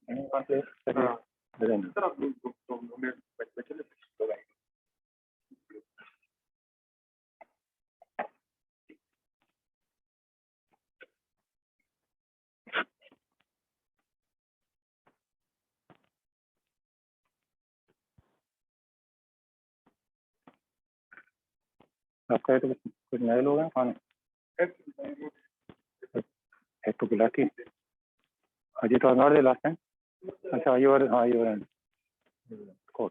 हाँ आपका है तो कुछ नए लोग हैं कौन है तो गुलाटी अजीत और नॉट द लास्ट टाइम अच्छा यू आर हाँ you R code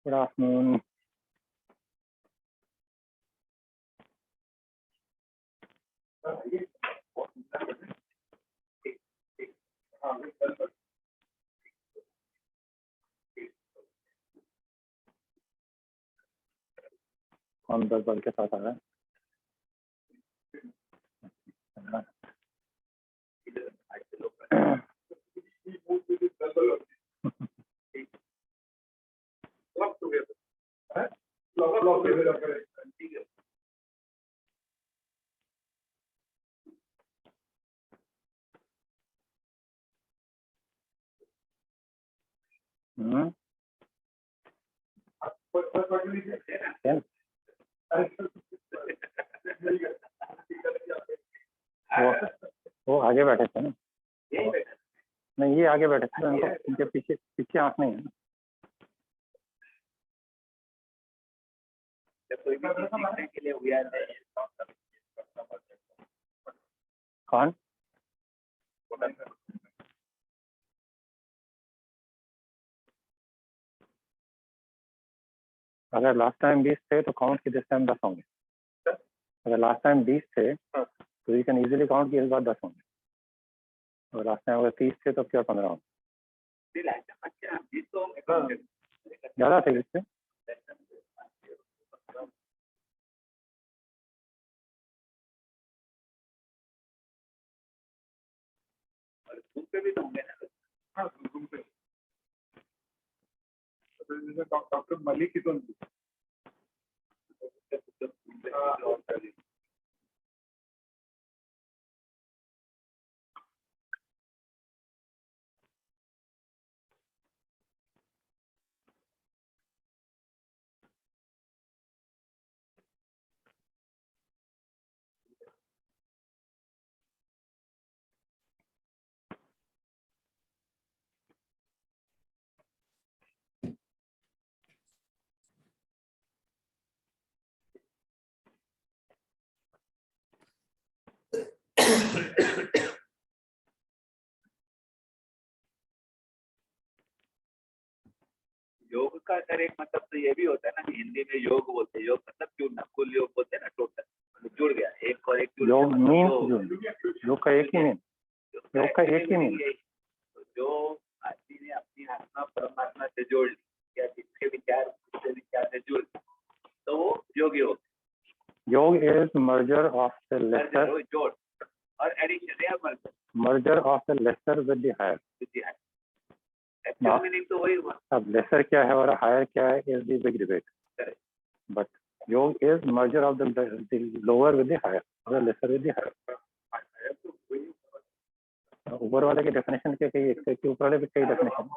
good afternoon कौन 10 बल के साथ आ रहा है वो आगे बैठे थे ना नहीं ये आगे बैठे थे उनको उनके पीछे पीछे आंख नहीं है ना कौन अगर लास्ट टाइम 20 थे तो काउंट की दिस टाइम 10 होंगे अगर लास्ट टाइम 20 थे तो यू कैन इजीली काउंट की इस बार 10 होंगे और लास्ट टाइम अगर 30 थे तो क्या 15 होंगे ज़्यादा थे इससे डॉक्टर मलिक की तो योग का अगर एक मतलब तो ये भी होता है ना कि हिंदी में योग बोलते हैं योग मतलब क्यों ना कुल योग बोलते हैं ना टोटल मतलब जुड़ गया एक और एक जुड़ योग गया मीन योग का एक ही मीन योग का एक ही मीन जो आदमी ने अपनी आत्मा परमात्मा से जोड़ ली या जिसके विचार से जुड़ तो वो योगी हो yoga is merger of the lesser जोड़ और एडिशन या merger of the lesser with the higher meaning तो वही हुआ अब लेसर क्या है और हायर क्या है is the big debate but yoga is merger of the lower with the higher और लेसर विद द हायर ऊपर वाले की डेफिनेशन के कई ऊपर वाले भी कई डेफिनेशन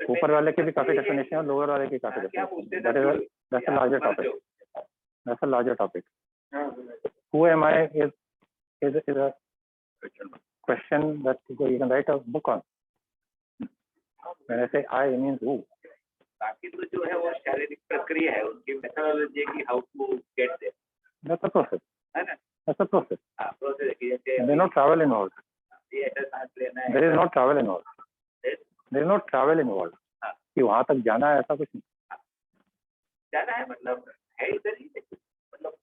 ऊपर वाले के भी काफी डेफिनेशन और लोअर वाले की काफी definition that's a larger topic that's a larger topic who am I is a question that you can write a book on when I say I means who बाकी तो जो है वो शारीरिक प्रक्रिया है उनकी मेथोडोलॉजी की how to get there that's a process है ना that's a process प्रोसेस है कि जैसे there is no travel involved ये ऐसा सांस लेना है there is no travel involved कि वहां तक जाना है ऐसा कुछ नहीं जाना है मतलब है इधर ही मतलब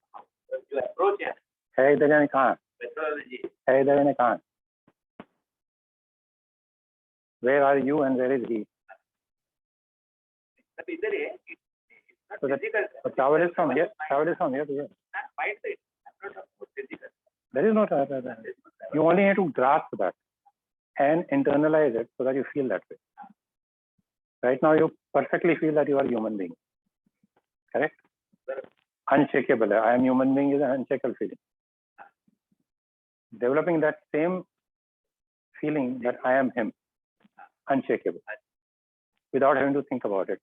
जो अप्रोच है इधर यानी कहाँ मेथोडोलॉजी है इधर यानी कहाँ where are you and where is he सब इधर ही है so that travel is from here to here there is no travel you only need to grasp that and internalize it so that you feel that way Right now, you perfectly feel that you are a human being. Correct? Unshakable. I am human being is an unshakable feeling. Developing that same feeling that I am him, unshakable, without having to think about it.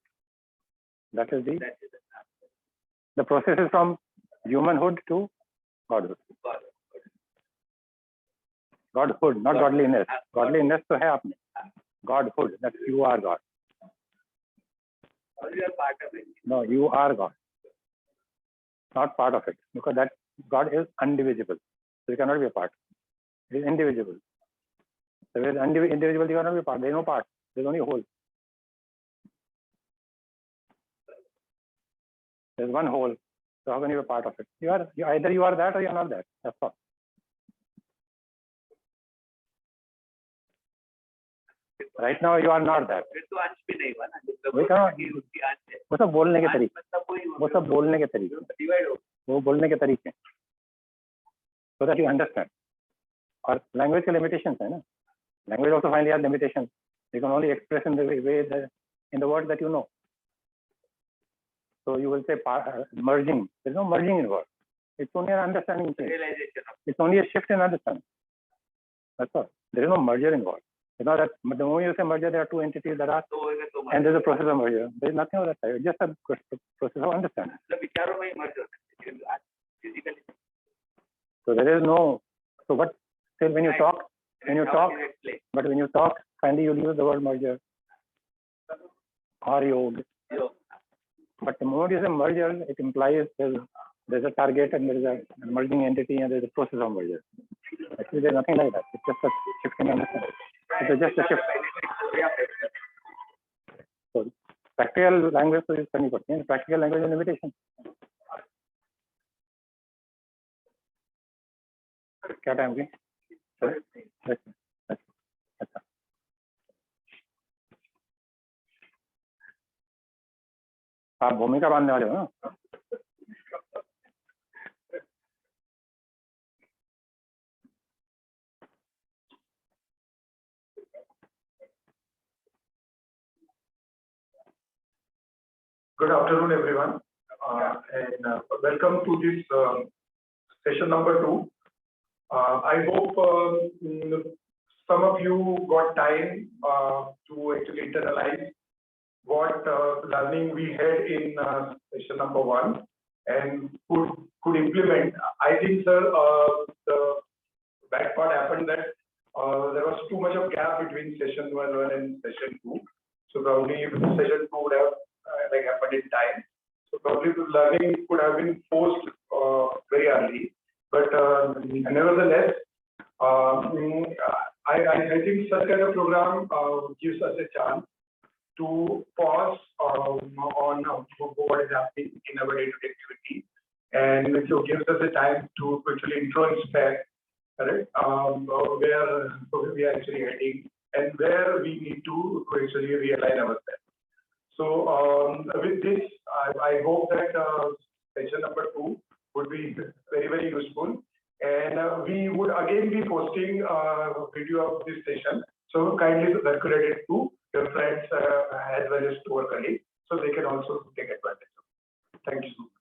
That is the process is from humanhood to godhood. Godhood, not godliness. Godliness तो है आपने. Godhood, that you are God. Or you are part of it. No, you are God. Not part of it, because that God is indivisible. So you cannot be a part. It is indivisible. So if it is indivisible, you cannot be a part. There is no part. There is only a whole. There is one whole. So how can you be a part of it? Either you are that or you are not that. That's all. Right now you are not that. फिर तो अंश भी नहीं हुआ ना. वही कहा. उसकी अंश है. वो सब बोलने के तरीके. मतलब वही वो सब बोलने के तरीके. डिवाइड हो. वो बोलने के तरीके. So that you understand. और language के limitations है ना. Language also finally has limitations. You can only express in the way in the words that you know. So you will say merging. There is no merging in words. It's only an understanding change. Realization of. It's only a shift in understanding. That's all. There is no merger in words. You know that the moment you say merger, there are two entities that are, and there's a process of merger. There is nothing of that type. It's just a process of understanding. मतलब विचारों में ही merge होता है. Physically. So there is no. So what? Still, when you talk, but when you talk, finally you use the word merger or yog. But the moment you say merger, it implies there's a target and there's a merging entity and there's a process of merger. Actually, there's nothing like that. It's just a shift in understanding. It's just a shift. So practical language तो use करनी पड़ती है. Practical language is limitation. क्या time की? अच्छा. आप भूमिका बांधने वाले हो ना? Good afternoon, everyone, and welcome to this session number 2. I hope some of you got time to actually internalize what learning we had in session number 1 and could implement. I think, sir, the bad part happened that there was too much of gap between session 1 and session 2. So probably if session 2 would have happened in time, so probably the learning could have been forced very early. But nevertheless, I think such kind of program gives us a chance to pause on what is happening in our day-to-day activity, and it gives us a time to actually introspect, correct, where we are actually heading and where we need to actually realign ourselves. So with this, I hope that session number 2 would be very, very useful, and we would again be posting a video of this session. So kindly circulate it to your friends as well as to our colleagues, so they can also take advantage of it. Thank you so much.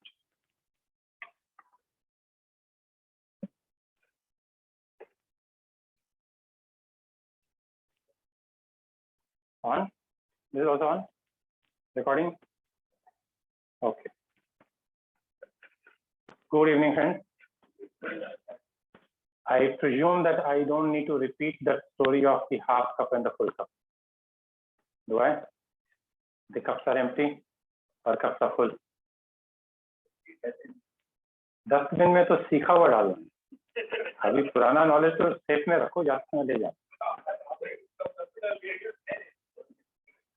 On? This is also on? Recording? Okay. Good evening, friends. I presume that I don't need to repeat the story of the half cup and the full cup. Do I? The cups are empty or cups are full. Dustbin में तो सीखा हुआ डालो. अभी पुराना knowledge तो safe में रखो, जाते में ले जाओ.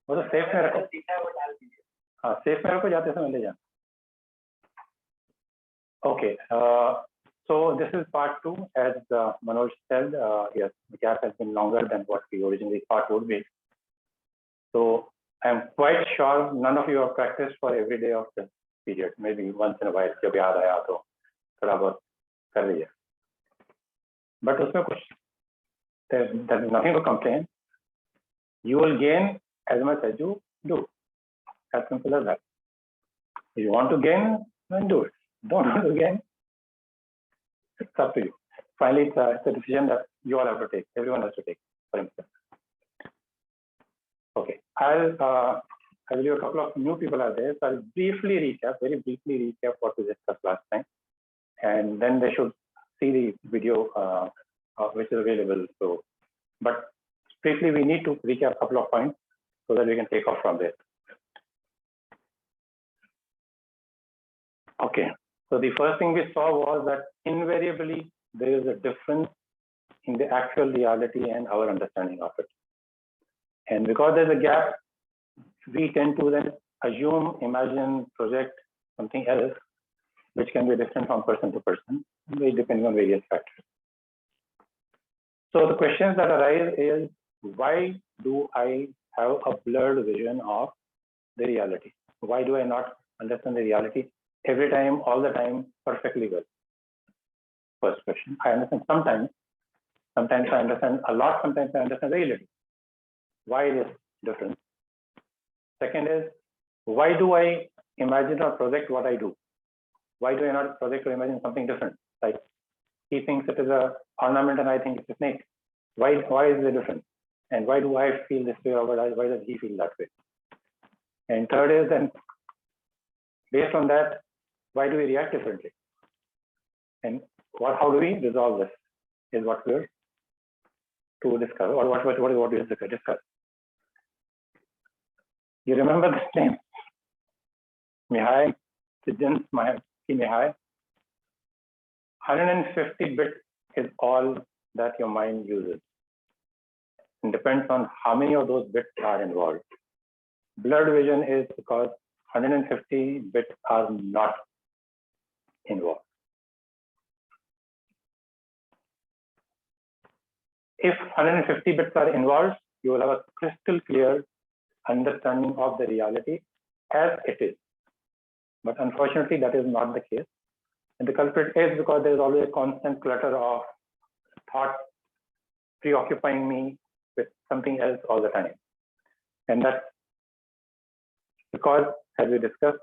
वो तो सेफ में रखो. हाँ, सेफ में रखो, जाते समय ले जाओ. Okay. So this is part 2, as Manoj said. Yes, the gap has been longer than what we originally thought would be. So I'm quite sure none of you have practiced for every day of the period. Maybe once in a while, जब याद आया तो थोड़ा बहुत कर लीजिए. But उसमें कुछ, there's nothing to complain. You will gain as much as you do. As simple as that. If you want to gain, then do it. Don't want to gain, it's up to you. Finally, it's a decision that you all have to take. Everyone has to take for himself. Okay, I will leave a couple of new people out there. So I'll very briefly recap what we discussed last time, and then they should see the video which is available. So, but briefly, we need to recap a couple of points so that we can take off from there. Okay, so the first thing we saw was that invariably there is a difference in the actual reality and our understanding of it. And because there's a gap, we tend to then assume, imagine, project something else, which can be different from person to person, depending on various factors. So the questions that arise is, why do I have a blurred vision of the reality? Why do I not understand the reality every time, all the time, perfectly well? First question. I understand sometimes I understand a lot, sometimes I understand very little. Why this difference? Second is, why do I imagine or project what I do? Why do I not project or imagine something different? Like he thinks it is an ornament and I think it's a snake. Why is there difference? And why do I feel this way, or why does he feel that way? And third is, then based on that, why do we react differently? And how do we resolve this is what we're to discuss, or what we discuss. You remember this name? Mihai Csikszentmihalyi Mihai. 150 bits is all that your mind uses. It depends on how many of those bits are involved. Blurred vision is because 150 bits are not involved. If 150 bits are involved, you will have a crystal clear understanding of the reality as it is. But unfortunately, that is not the case. And the culprit is because there is always a constant clutter of thought preoccupying me with something else all the time. And that's because, as we discussed,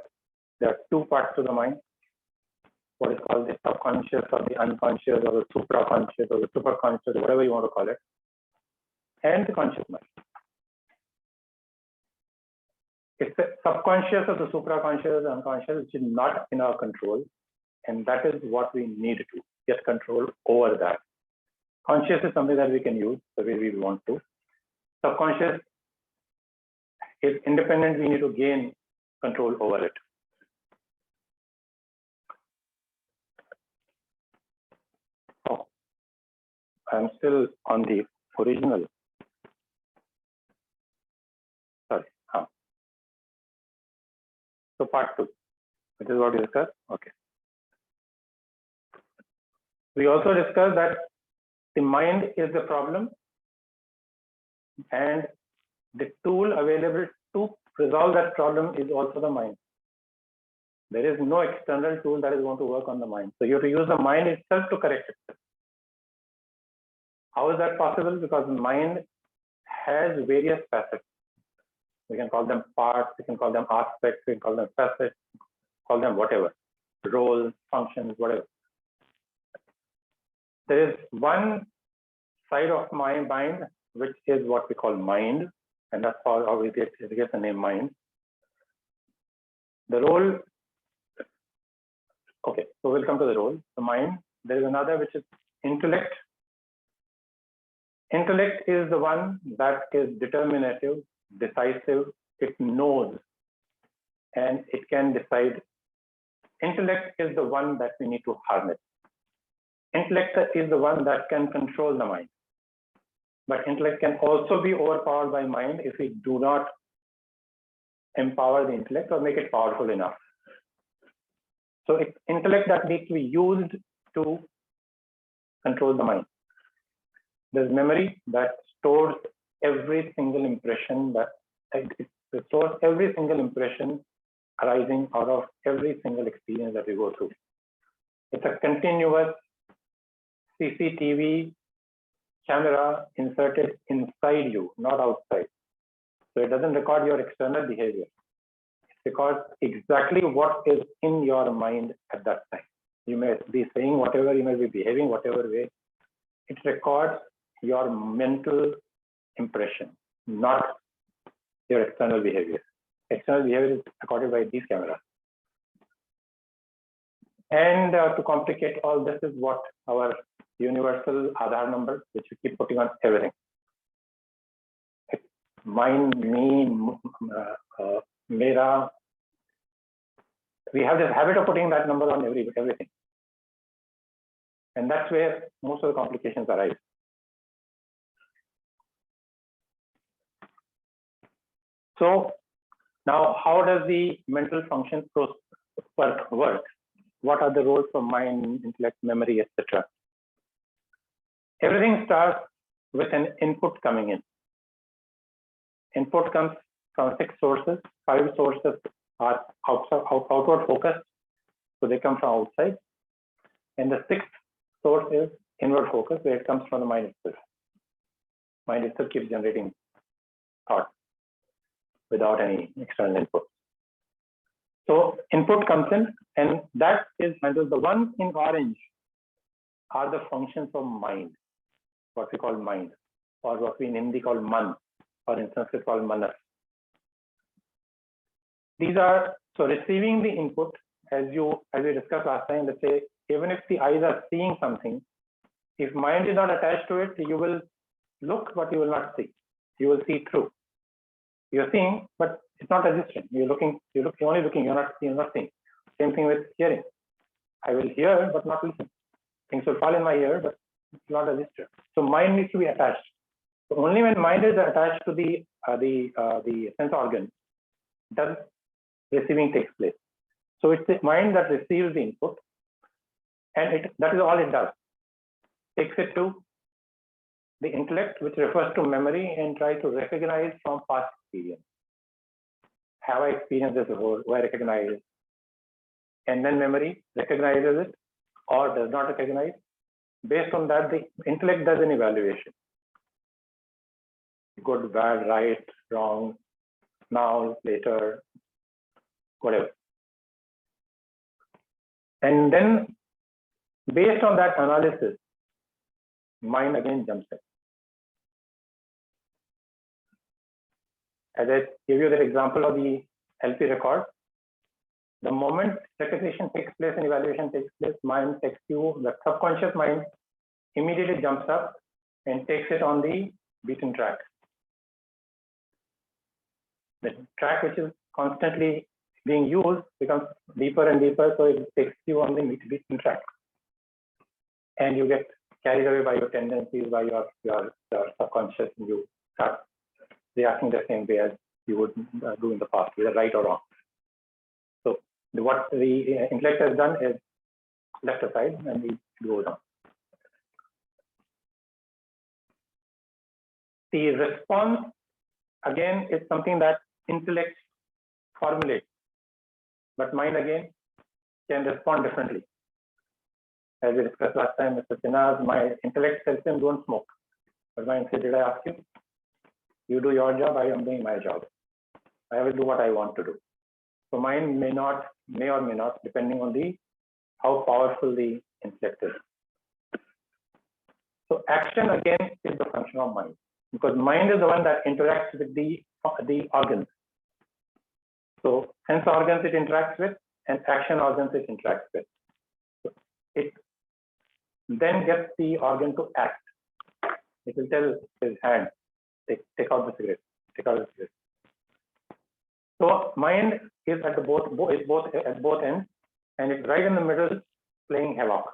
there are two parts to the mind, what is called the subconscious or the unconscious or the supraconscious or the superconscious, or whatever you want to call it, and the conscious mind. It's the subconscious or the supraconscious or the unconscious which is not in our control, and that is what we need to get control over that. Conscious is something that we can use the way we want to. Subconscious is independent, we need to gain control over it. Oh, I'm still on the original. Sorry. So part 2, which is what we discussed. Okay. We also discussed that the mind is the problem and the tool available to resolve that problem is also the mind. There is no external tool that is going to work on the mind. So you have to use the mind itself to correct itself. How is that possible? Because the mind has various facets. We can call them parts, we can call them aspects, we can call them facets, call them whatever, roles, functions, whatever. There is one side of my mind, which is what we call mind, and that's how we get the name mind. The role, okay, so we'll come to the role, the mind. There is another which is intellect. Intellect is the one that is determinative, decisive, it knows, and it can decide. Intellect is the one that we need to harness. Intellect is the one that can control the mind. But intellect can also be overpowered by mind if we do not empower the intellect or make it powerful enough. So it's intellect that needs to be used to control the mind. There's memory that stores every single impression arising out of every single experience that we go through. It's a continuous CCTV camera inserted inside you, not outside. So it doesn't record your external behavior. It records exactly what is in your mind at that time. You may be saying whatever, you may be behaving whatever way. It records your mental impression, not your external behavior. External behavior is recorded by these cameras. And to complicate all this is what our universal Aadhaar number, which we keep putting on everything. Mine, me, mera. We have this habit of putting that number on everything. And that's where most of the complications arise. So now, how does the mental function work? What are the roles of mind, intellect, memory, etc.? Everything starts with an input coming in. Input comes from 6 sources. 5 sources are outward focused, so they come from outside. And the 6th source is inward focus, where it comes from the mind itself. Mind itself keeps generating thought without any external input. So input comes in, and that is handled. The ones in orange are the functions of mind, what we call mind, or what we in Hindi call man, or in Sanskrit called manas. These are, so receiving the input, as we discussed last time, let's say, even if the eyes are seeing something, if mind is not attached to it, you will look, but you will not see. You will see through. You're seeing, but it's not registering. You're only looking, you're not seeing. Same thing with hearing. I will hear, but not listen. Things will fall in my ear, but it's not registered. So mind needs to be attached. So only when mind is attached to the sense organ does receiving takes place. So it's the mind that receives the input, and that is all it does. Takes it to the intellect, which refers to memory, and try to recognize from past experience. Have I experienced this before? Do I recognize it? And then memory recognizes it or does not recognize. Based on that, the intellect does an evaluation. Good, bad, right, wrong, now, later, whatever. And then, based on that analysis, mind again jumps in. As I give you the example of the LP record, the moment recognition takes place and evaluation takes place, mind takes you, the subconscious mind immediately jumps up and takes it on the beaten track. The track which is constantly being used becomes deeper and deeper, so it takes you on the beaten track. And you get carried away by your tendencies, by your subconscious, and you start reacting the same way as you would do in the past, whether right or wrong. So what the intellect has done is left aside, and we go down. The response, again, is something that intellect formulates, but mind again can respond differently. As we discussed last time, Mr. Sinha, my intellect tells him don't smoke, but mind says, did I ask you? You do your job, I am doing my job. I will do what I want to do. So mind may or may not, depending on how powerful the intellect is. So action again is the function of mind, because mind is the one that interacts with the organs. So sense organs it interacts with, and action organs it interacts with. So it then gets the organ to act. It will tell his hand, take out the cigarette, take out the cigarette. So mind is at both ends, and it's right in the middle playing havoc.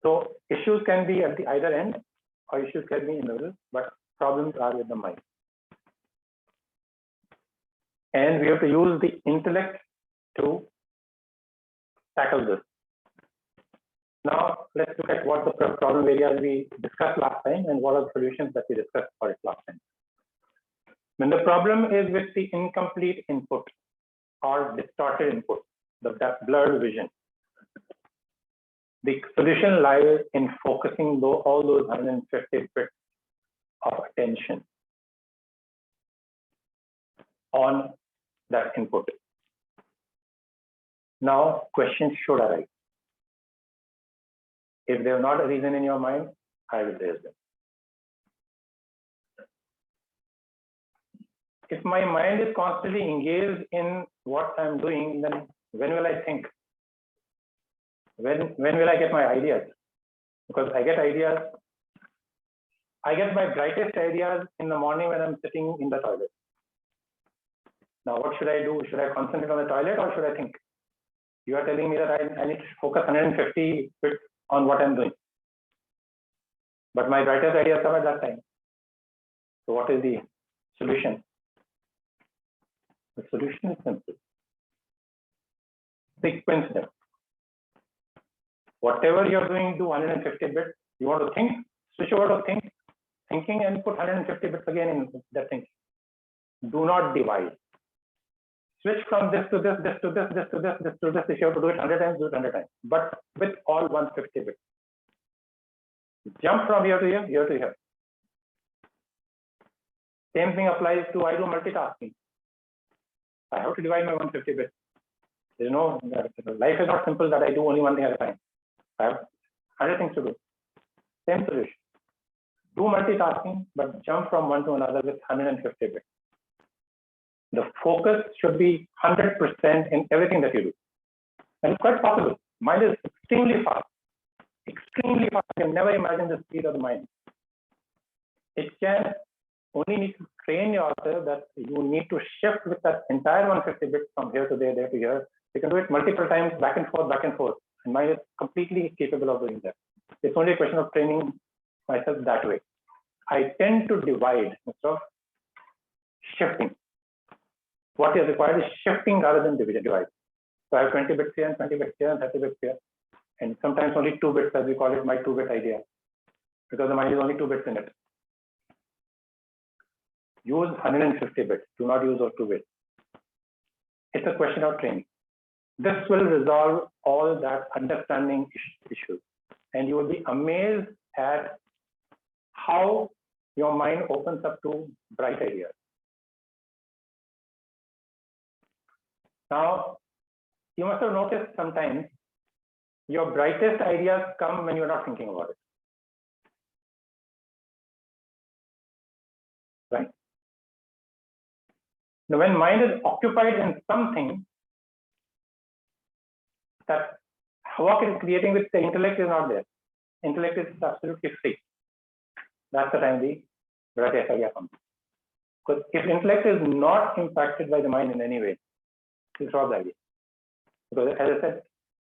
So issues can be at the either end, or issues can be in the middle, but problems are with the mind. And we have to use the intellect to tackle this. Now, let's look at what the problem areas we discussed last time and what are the solutions that we discussed for it last time. When the problem is with the incomplete input or distorted input, that blurred vision, the solution lies in focusing all those 150 bits of attention on that input. Now, questions should arise. If they have not arisen in your mind, I will raise them. If my mind is constantly engaged in what I'm doing, then when will I think? When will I get my ideas? Because I get ideas, I get my brightest ideas in the morning when I'm sitting in the toilet. Now, what should I do? Should I concentrate on the toilet or should I think? You are telling me that I need to focus 150 bits on what I'm doing. But my brightest ideas come at that time. So what is the solution? The solution is simple. Sequence them. Whatever you're doing, do 150 bits. You want to think, switch over to thinking and put 150 bits again in that thinking. Do not divide. Switch from this to this, this to this, this to this, this to this. If you have to do it 100 times, do it 100 times. But with all 150 bits. Jump from here to here, here to here. Same thing applies to I do multitasking. I have to divide my 150 bits. There's no, life is not simple that I do only one thing at a time. I have 100 things to do. Same solution. Do multitasking, but jump from one to another with 150 bits. The focus should be 100% in everything that you do. And it's quite possible. Mind is extremely fast. Extremely fast. You can never imagine the speed of the mind. It can only need to train yourself that you need to shift with that entire 150 bits from here to there to here. You can do it multiple times, back and forth, and mind is completely capable of doing that. It's only a question of training myself that way. I tend to divide instead of shifting. What is required is shifting rather than divide. So I have 20 bits here and 20 bits here and 30 bits here. And sometimes only 2 bits, as we call it, my 2-bit idea. Because the mind is only 2 bits in it. Use 150 bits. Do not use those 2 bits. It's a question of training. This will resolve all that understanding issues. And you will be amazed at how your mind opens up to bright ideas. Now, you must have noticed sometimes your brightest ideas come when you're not thinking about it. Right? Now, when mind is occupied in something, that havoc it is creating with the intellect is not there. Intellect is absolutely free. That's the time the brightest idea comes. Because if intellect is not impacted by the mind in any way, it's not the idea. Because as I said,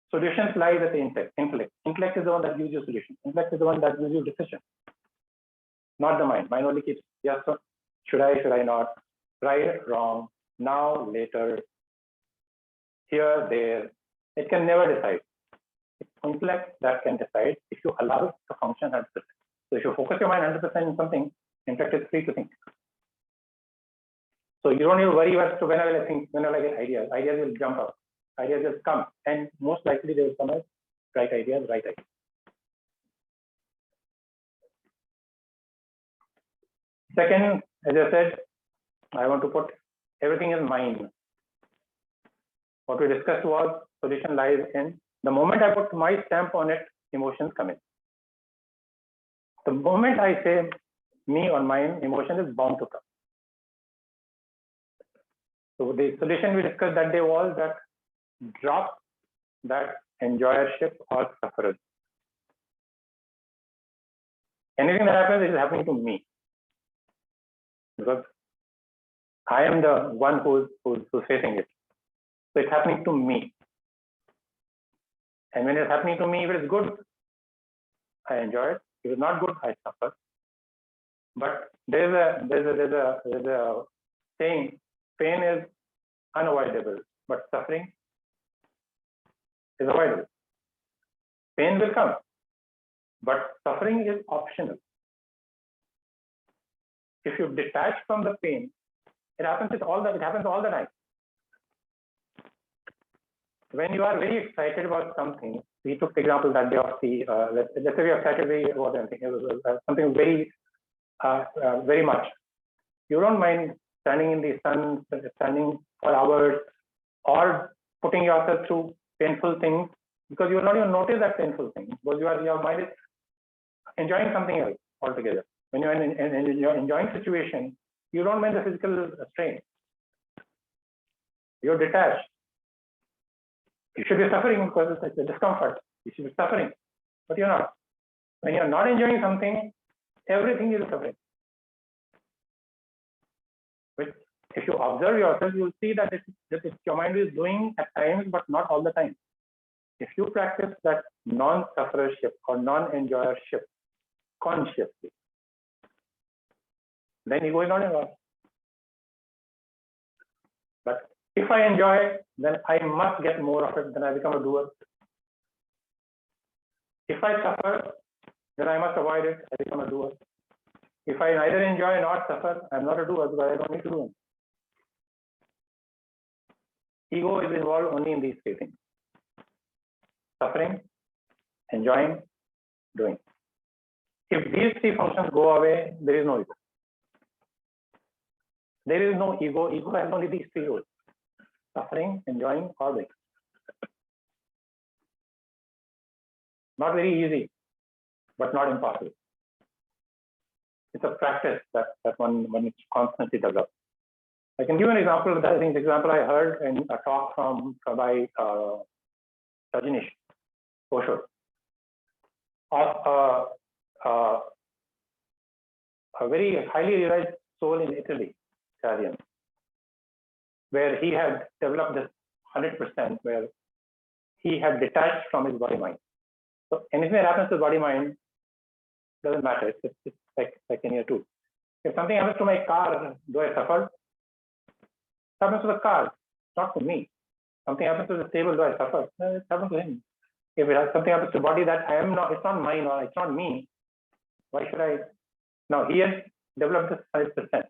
solutions lie at the intellect. Intellect is the one that gives you solution. Intellect is the one that gives you decision. Not the mind. Mind only keeps, yes, sir, should I not, right, wrong, now, later, here, there. It can never decide. It's intellect that can decide if you allow it to function 100%. So if you focus your mind 100% in something, intellect is free to think. So you don't need to worry as to when I will think, when will I get ideas. Ideas will jump up. Ideas will come. And most likely they will come as right ideas, right ideas. Second, as I said, I want to put everything in mind. What we discussed was solution lies in the moment I put my stamp on it, emotions come in. The moment I say me or mine, emotion is bound to come. So the solution we discussed that day was that drop that enjoyership or sufferer. Anything that happens is happening to me. Because I am the one who's facing it. So it's happening to me. And when it's happening to me, if it is good, I enjoy it. If it's not good, I suffer. But there's a saying, pain is unavoidable, but suffering is avoidable. Pain will come, but suffering is optional. If you detach from the pain, it happens all the time. When you are very excited about something, we took the example that day of the, let's say we are excited about something very, very much. You don't mind standing in the sun, standing for hours, or putting yourself through painful things, because you will not even notice that painful thing, because your mind is enjoying something else altogether. When you're enjoying situation, you don't mind the physical strain. You're detached. You should be suffering because it's a discomfort. You should be suffering, but you're not. When you're not enjoying something, everything is suffering. But if you observe yourself, you'll see that your mind is doing at times, but not all the time. If you practice that non-sufferership or non-enjoyership consciously, then ego is not involved. But if I enjoy, then I must get more of it, then I become a doer. If I suffer, then I must avoid it, I become a doer. If I neither enjoy nor suffer, I'm not a doer because I don't need to do it. Ego is involved only in these three things: suffering, enjoying, doing. If these three functions go away, there is no ego. There is no ego. Ego has only these three roles: suffering, enjoying, or doing. Not very easy, but not impossible. It's a practice that one is constantly develops. I can give an example of that. I think the example I heard in a talk by Rajneesh Kosho of a very highly realized soul in Italy, Italian, where he had developed this 100%, where he had detached from his body mind. So anything that happens to body mind doesn't matter. It's like any other tool. If something happens to my car, do I suffer? It happens to the car, not to me. Something happens to the table, do I suffer? No, it happens to him. If something happens to body that I am not, it's not mine or it's not me, why should I? Now he has developed this 100%.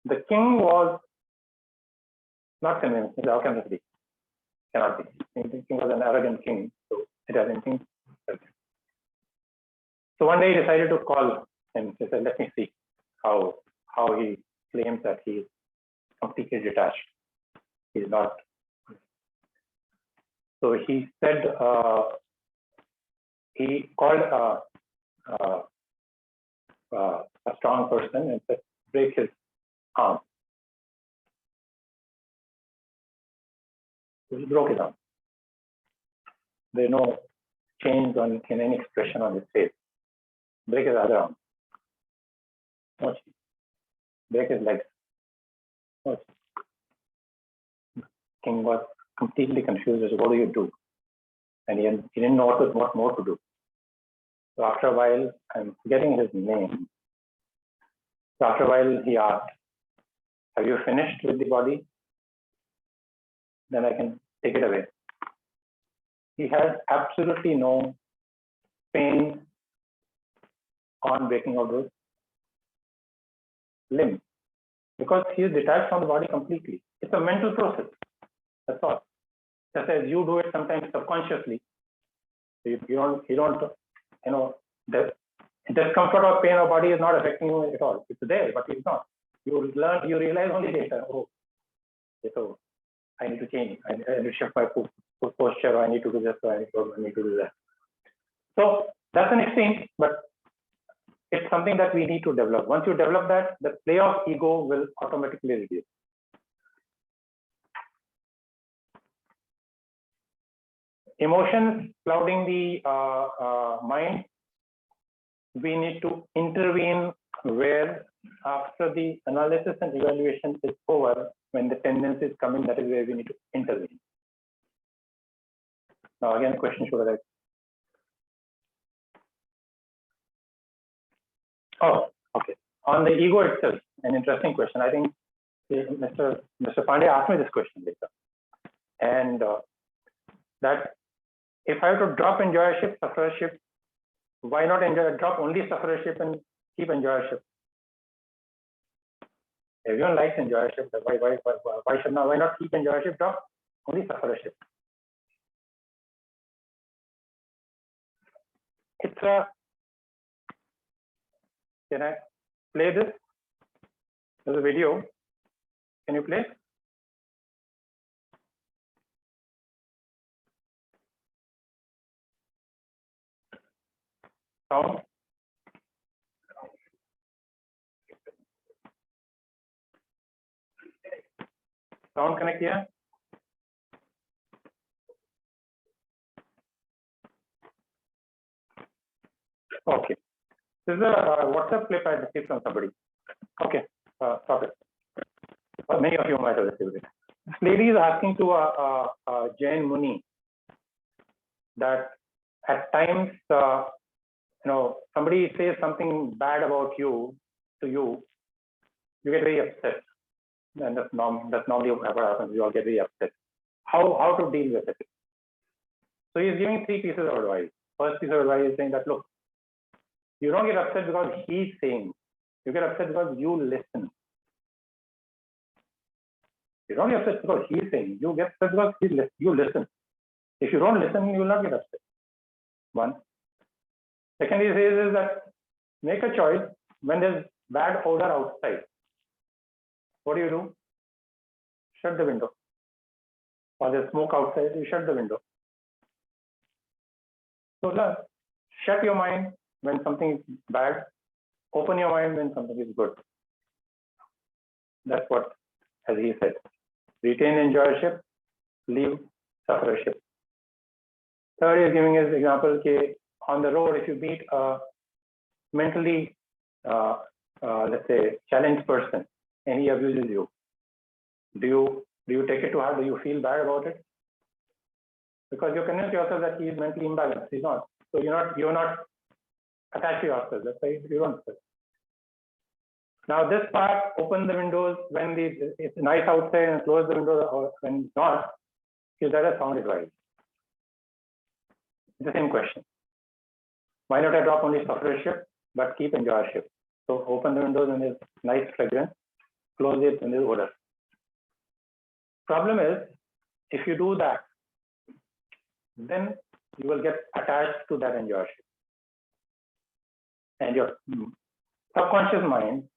The king was not convinced. How can this be? Cannot be. The king was an arrogant king, so it has anything. So one day he decided to call him. He said, "Let me see how he claims that he is completely detached. He is not." So he said, he called a strong person and said, "Break his arm." So he broke his arm. There's no change in any expression on his face. Break his other arm. No change. Break his legs. No change. King was completely confused as to what do you do, and he didn't know what more to do. So after a while, I'm forgetting his name. So after a while, he asked, "Have you finished with the body? Then I can take it away." He has absolutely no pain on breaking of those limbs because he is detached from the body completely. It's a mental process. That's all. Just as you do it sometimes subconsciously. You don't, the discomfort or pain of body is not affecting you at all. It's there, but it's not. You realize only later, oh, so I need to change. I need to shift my posture, or I need to do this, or I need to do that. So that's an extreme, but it's something that we need to develop. Once you develop that, the play of ego will automatically reduce. Emotions clouding the mind, we need to intervene where after the analysis and evaluation is over, when the tendency is coming, that is where we need to intervene. Now again, a question should arise. Oh, okay. On the ego itself, an interesting question. I think Mr. Pandey asked me this question later. And that if I have to drop enjoyership, sufferership, why not drop only sufferership and keep enjoyership? Everyone likes enjoyership. Why not keep enjoyership, drop only sufferership? It's a, can I play this? There's a video. Can you play? Sound? Sound connect here? Okay. This is a WhatsApp clip I received from somebody. Okay, stop it. Many of you might have received it. This lady is asking to a Jain Muni that at times, somebody says something bad about you to you, you get very upset. And that's normally what happens. You all get very upset. How to deal with it? So he's giving 3 pieces of advice. First piece of advice is saying that, look, you don't get upset because he's saying. You get upset because you listen. You don't get upset because he's saying. You get upset because you listen. If you don't listen, you will not get upset. One. Second, he says is that make a choice when there's bad odor outside. What do? Shut the window. Or there's smoke outside, you shut the window. So shut your mind when something is bad. Open your mind when something is good. That's what, as he said, retain enjoyership, leave sufferership. Third is giving his example, okay, on the road, if you meet a mentally, let's say, challenged person and he abuses you, do you take it to heart? Do you feel bad about it? Because you convince yourself that he is mentally imbalanced. He's not. So you're not attached to yourself. That's why you don't. Now this part, open the windows when it's nice outside and close the windows or when it's not, is that a sound advice? It's the same question. Why not I drop only sufferership but keep enjoyership? So open the windows when there's nice fragrance, close it when there's odor. Problem is, if you do that, then you will get attached to that enjoyership. And your subconscious mind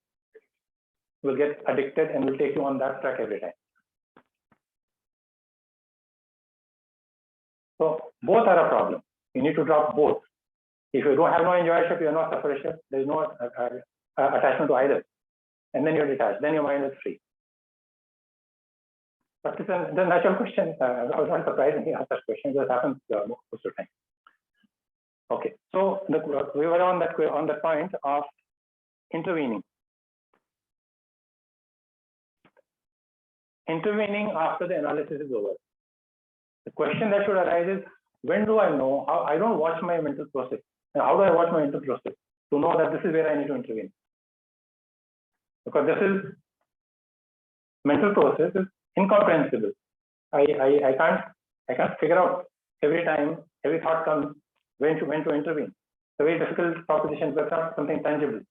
will get addicted and will take you on that track every time. So both are a problem. You need to drop both. If you don't have no enjoyership, you have no sufferership, there is no attachment to either. And then you're detached, then your mind is free. But it's the natural question. I was not surprised when he asked that question. This happens most of the time. Okay, so we were on that point of intervening. Intervening after the analysis is over. The question that should arise is, when do I know? How I don't watch my mental process. And how do I watch my mental process to know that this is where I need to intervene? Because this is mental process is incomprehensible. I can't figure out every time, every thought comes when to intervene. It's a very difficult proposition, but it's not something tangible.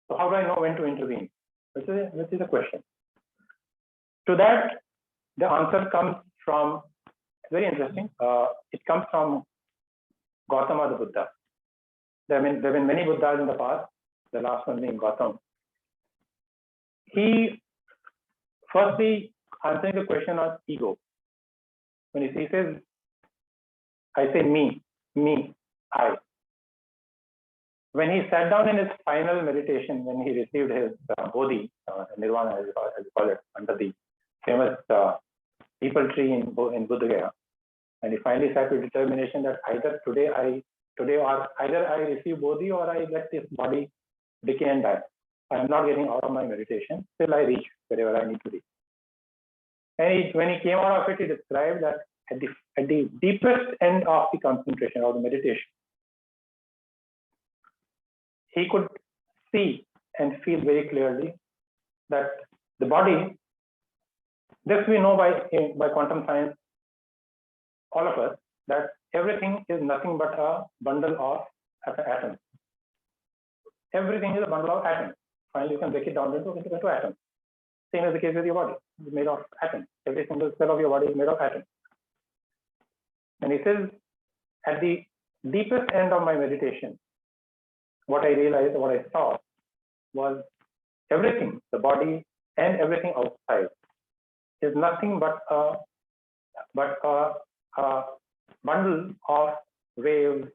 So how do I know when to intervene? Which is a question. To that, the answer comes from, very interesting, it comes from Gautama the Buddha. There have been many Buddhas in the past, the last one being Gautama. He, firstly, answering the question of ego. When he says, I say me, I. When he sat down in his final meditation, when he received his Bodhi, Nirvana, as you call it, under the famous people tree in Buddha Gaya, and he finally sat with determination that either today or either I receive Bodhi or I let this body decay and die. I am not getting out of my meditation till I reach wherever I need to reach. And when he came out of it, he described that at the deepest end of the concentration or the meditation, he could see and feel very clearly that the body, this we know by quantum science, all of us, that everything is nothing but a bundle of atoms. Everything is a bundle of atoms. Finally, you can break it down into atoms. Same as the case with your body. It's made of atoms. Every single cell of your body is made of atoms. And he says, at the deepest end of my meditation, what I realized, what I saw was everything, the body, and everything outside is nothing but a bundle of waves,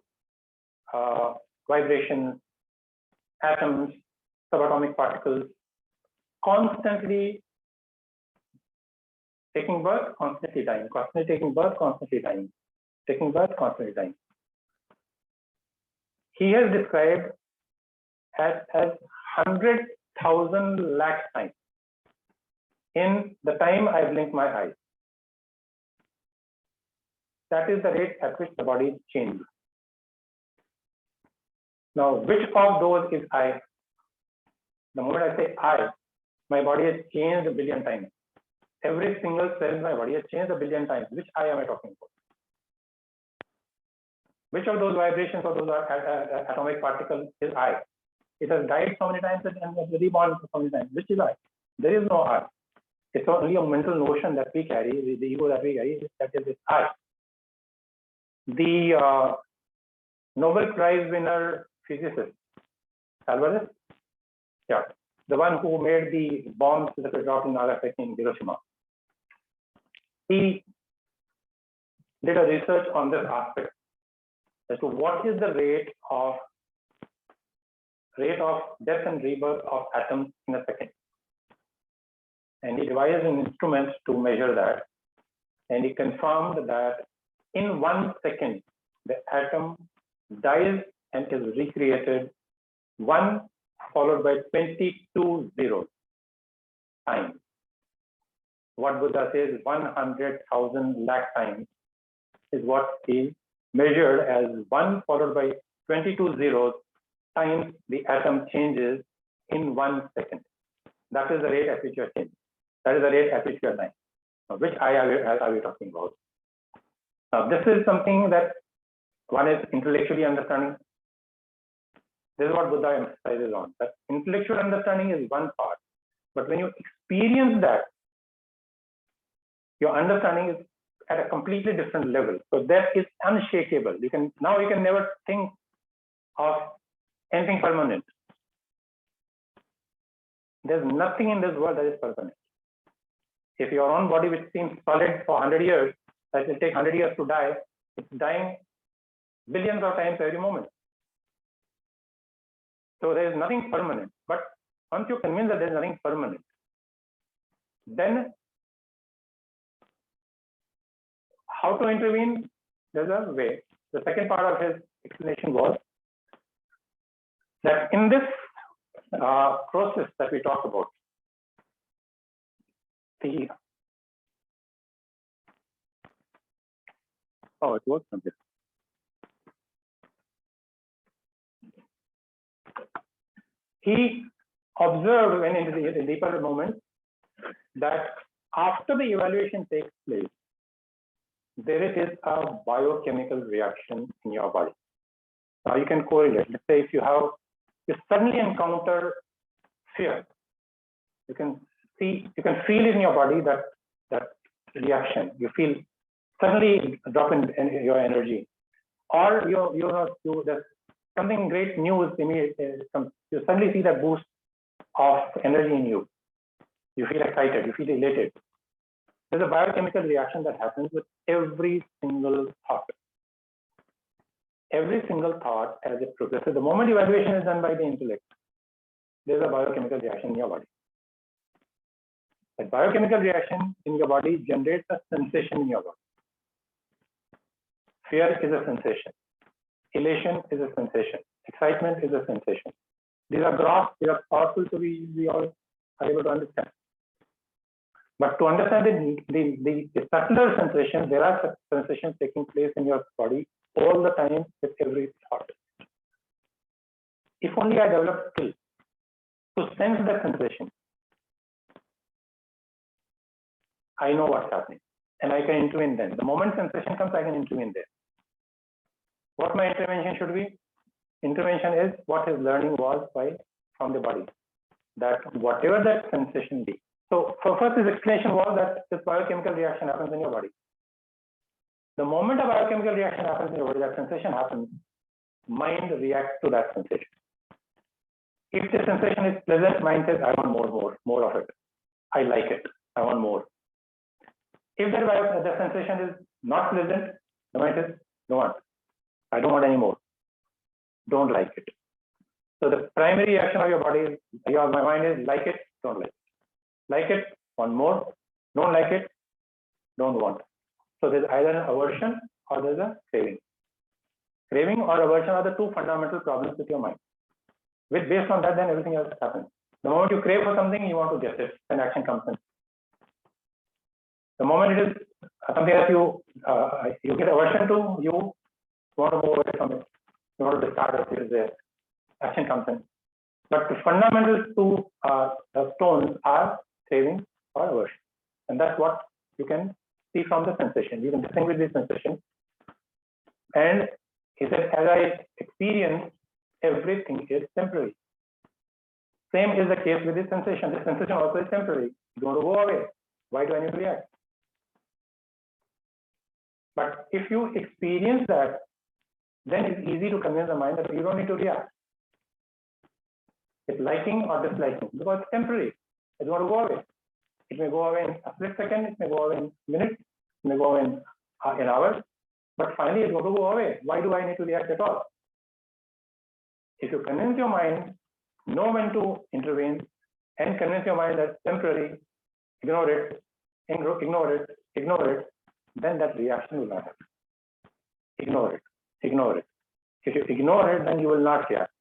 vibrations, atoms, subatomic particles, constantly taking birth, constantly dying, constantly taking birth, constantly dying, taking birth, constantly dying. He has described as 100,000 lakh times in the time I blink my eyes. That is the rate at which the body changes. Now, which of those is I? The moment I say I, my body has changed a billion times. Every single cell in my body has changed a billion times. Which I am I talking about? Which of those vibrations or those atomic particles is I? It has died so many times and reborn so many times. Which is I? There is no I. It's only a mental notion that we carry, the ego that we carry, that is I. The Nobel Prize winner physicist, Alvarez, yeah, the one who made the bombs that were dropped in Nagasaki in Hiroshima. He did a research on this aspect as to what is the rate of death and rebirth of atoms in a second. And he devised an instrument to measure that. And he confirmed that in 1 second, the atom dies and is recreated 1 followed by 22 zeros times. What Buddha says 100,000 lakh times is what he measured as 1 followed by 22 zeros times the atom changes in 1 second. That is the rate at which you are changing. That is the rate at which you are dying. Now, which I are we talking about? Now, this is something that one is intellectually understanding. This is what Buddha emphasizes on. That intellectual understanding is one part, but when you experience that, your understanding is at a completely different level. So that is unshakable. You can never think of anything permanent. There's nothing in this world that is permanent. If your own body, which seems solid for 100 years, that will take 100 years to die, it's dying billions of times every moment. So there is nothing permanent. But once you're convinced that there is nothing permanent, then how to intervene? There's a way. The second part of his explanation was that in this process that we talk about, it works on this. He observed when in the deeper moment that after the evaluation takes place, there is a biochemical reaction in your body. Now you can correlate. Let's say if you suddenly encounter fear, you can feel it in your body, that reaction. You feel suddenly a drop in your energy, or there's something great news immediately comes. You suddenly see that boost of energy in you. You feel excited. You feel elated. There's a biochemical reaction that happens with every single thought. Every single thought as it progresses. The moment evaluation is done by the intellect, there's a biochemical reaction in your body. That biochemical reaction in your body generates a sensation in your body. Fear is a sensation. Elation is a sensation. Excitement is a sensation. These are gross, they are powerful, so we all are able to understand. But to understand the subtler sensation, there are sensations taking place in your body all the time with every thought. If only I develop skill to sense that sensation, I know what's happening and I can intervene then. The moment sensation comes, I can intervene there. What my intervention should be? Intervention is what his learning was from the body. That whatever that sensation be. So first his explanation was that this biochemical reaction happens in your body. The moment a biochemical reaction happens in your body, that sensation happens, mind reacts to that sensation. If the sensation is pleasant, mind says, I want more of it. I like it, I want more. If the sensation is not pleasant, the mind says, no, I don't want any more. Don't like it. So the primary reaction of your body is, my mind is like it, don't like it. Like it, want more. Don't like it, don't want. So there's either an aversion or there's a craving. Craving or aversion are the two fundamental problems with your mind. Based on that, then everything else happens. The moment you crave for something, you want to get it, and action comes in. The moment it is something that you get aversion to, you want to move away from it. You want to discard it, it is there. Action comes in. But the fundamental two stones are craving or aversion. And that's what you can see from the sensation. You can distinguish the sensation. And he said, as I experience, everything is temporary. Same is the case with this sensation. This sensation also is temporary. It's going to go away. Why do I need to react? But if you experience that, then it's easy to convince the mind that you don't need to react. It's liking or disliking because it's temporary. It's going to go away. It may go away in a split second, it may go away in minutes, it may go away in hours, but finally it's going to go away. Why do I need to react at all? If you convince your mind, know when to intervene, and convince your mind that temporary, ignore it, then that reaction will not happen. Ignore it. If you ignore it, then you will not react.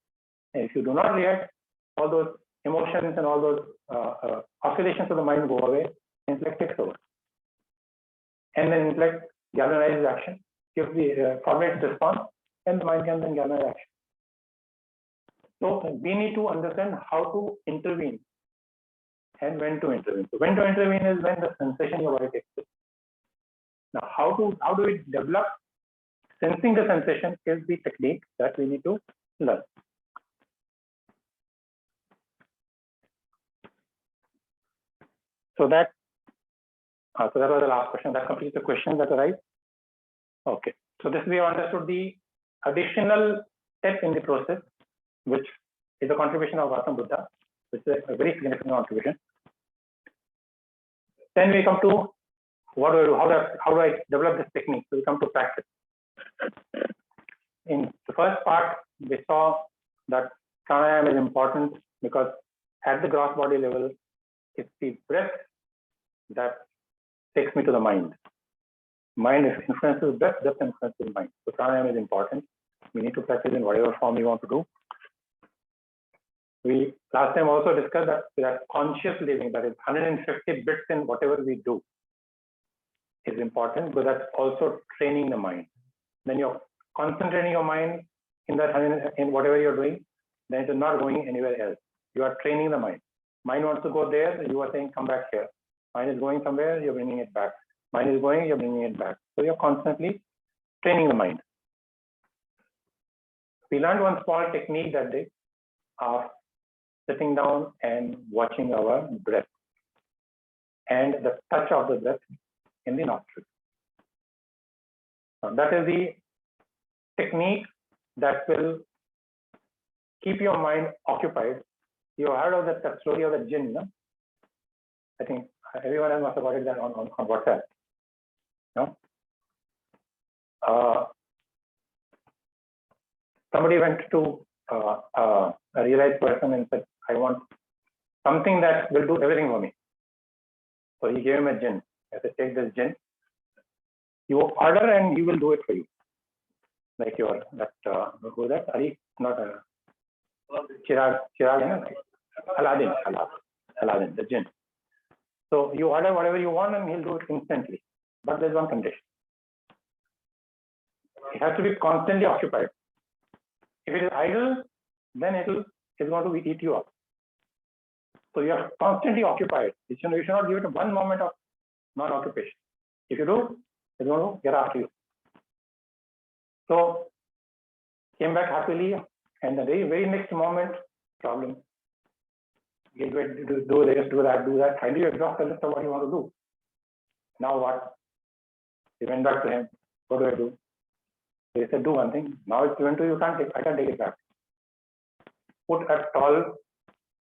And if you do not react, all those emotions and all those oscillations of the mind go away, intellect takes over. And then intellect galvanizes action, gives the formulates response, and the mind can then galvanize action. So we need to understand how to intervene and when to intervene. So when to intervene is when the sensation your body takes place. Now, how do we develop sensing the sensation is the technique that we need to learn. So that was the last question. That completes the question that arrived. Okay. So this we have understood the additional step in the process, which is a contribution of Gautam Buddha, which is a very significant contribution. Then we come to what do I do? How do I develop this technique? So we come to practice. In the first part, we saw that pranayama is important because at the gross body level, it's the breath that takes me to the mind. Mind influences breath, breath influences mind. So pranayama is important. We need to practice in whatever form we want to do. We last time also discussed that conscious living, that is 150 bits in whatever we do, is important, but that's also training the mind. Then you're concentrating your mind in whatever you're doing, then it is not going anywhere else. You are training the mind. Mind wants to go there, you are saying, come back here. Mind is going somewhere, you're bringing it back. Mind is going, you're bringing it back. So you're constantly training the mind. We learned one small technique that day of sitting down and watching our breath and the touch of the breath in the nostrils. Now, that is the technique that will keep your mind occupied. You heard of the story of the jinn, no? I think everyone else must have got it that on WhatsApp. No? Somebody went to a realized person and said, I want something that will do everything for me. So he gave him a jinn. I said, take this jinn. You order and he will do it for you. Like who is that? Ali, not Chirag, Aladdin, the jinn. So you order whatever you want and he'll do it instantly. But there's one condition. It has to be constantly occupied. If it is idle, then it's going to eat you up. So you are constantly occupied. You should not give it one moment of non-occupation. If you do, it's going to get after you. So came back happily, and the very next moment, problem. You do this, do that. Finally, you exhaust the list of what you want to do. Now what? He went back to him. What do I do? So he said, do one thing. Now it's given to you. I can't take it back. Put a tall